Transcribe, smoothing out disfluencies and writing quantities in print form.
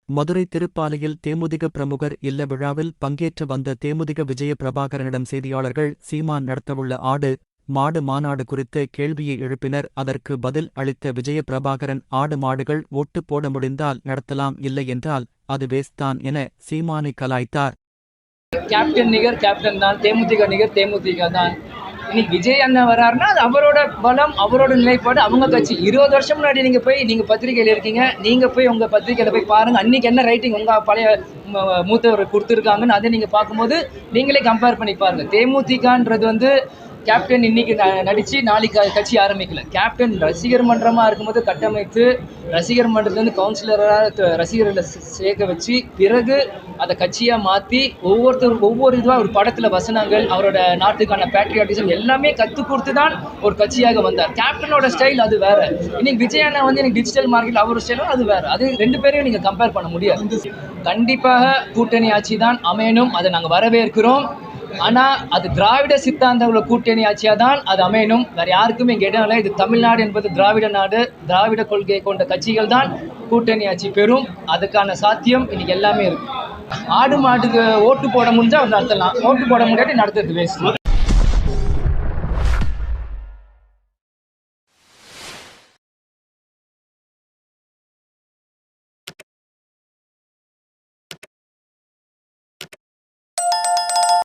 மதுரை திருப்பாலையில் தேமுதிக பிரமுகர் இல்ல விழாவில் பங்கேற்று வந்த தேமுதிக விஜய பிரபாகரனிடம் செய்தியாளர்கள் சீமான் நடத்தவுள்ள ஆடு மாடு மாநாடு குறித்த கேள்வியை எழுப்பினர். அதற்கு பதில் அளித்த விஜய பிரபாகரன், ஆடு மாடுகள் ஓட்டு போட முடிந்தால் நடத்தலாம், இல்லை என்றால் அது வேஸ்ட் தான் என சீமானை கலாய்த்தார். கேப்டன் நிகர் கேப்டன் தான், தேமுதிக நிகர் தேமுதிக தான். இன்னைக்கு விஜய் அண்ணன் வர்றாருன்னா அது அவரோட பலம், அவரோட நிலைப்பாடு, அவங்க கட்சி. 20 வருஷம் முன்னாடி நீங்கள் பத்திரிகையில் இருக்கீங்க, நீங்கள் போய் உங்கள் பத்திரிகையில் போய் பாருங்கள், அன்றைக்கி என்ன ரைட்டிங் உங்கள் பழைய மூத்தவர் கொடுத்துருக்காங்கன்னு அதை நீங்கள் பார்க்கும்போது நீங்களே கம்பேர் பண்ணி பாருங்கள். தேமுதிகன்றது கேப்டன் இன்னைக்கு நடித்து நாளைக்கு கட்சி ஆரம்பிக்கல. கேப்டன் ரசிகர் மன்றமாக இருக்கும்போது கட்டமைத்து ரசிகர் மன்றத்துலேருந்து கவுன்சிலராக ரசிகர்களை சேர்க்க வச்சு பிறகு அதை கட்சியாக மாற்றி ஒவ்வொரு இதுவாக ஒரு படத்தில் வசனங்கள், அவரோட நாட்டுக்கான பேட்ரியாட்டிசம் எல்லாமே கற்றுக் கொடுத்து தான் ஒரு கட்சியாக வந்தார். கேப்டனோட ஸ்டைல் அது வேறு. இன்னைக்கு விஜய் அண்ணா எனக்கு டிஜிட்டல் மார்க்கெட் அவரோட ஸ்டைலும் அது வேறு. அது ரெண்டு பேரையும் நீங்கள் கம்பேர் பண்ண முடியாது. கண்டிப்பாக கூட்டணி ஆட்சி தான் அமையணும், அதை நாங்கள் வரவேற்கிறோம். ஆனால் அது திராவிட சித்தாந்தங்கள கூட்டணி ஆட்சியாக தான் அது அமையணும். வேறு யாருக்குமே இங்கே இடம் இல்லை. இது தமிழ்நாடு என்பது திராவிட நாடு. திராவிட கொள்கையை கொண்ட கட்சிகள் தான் கூட்டணி ஆட்சி பெறும். அதுக்கான சாத்தியம் இன்னைக்கு எல்லாமே இருக்குது. ஆடு மாட்டுக்கு ஓட்டு போட முடிஞ்சால் நடத்தலாம், ஓட்டு போட முடியாட்டி நடத்துறது வேஸ்ட்.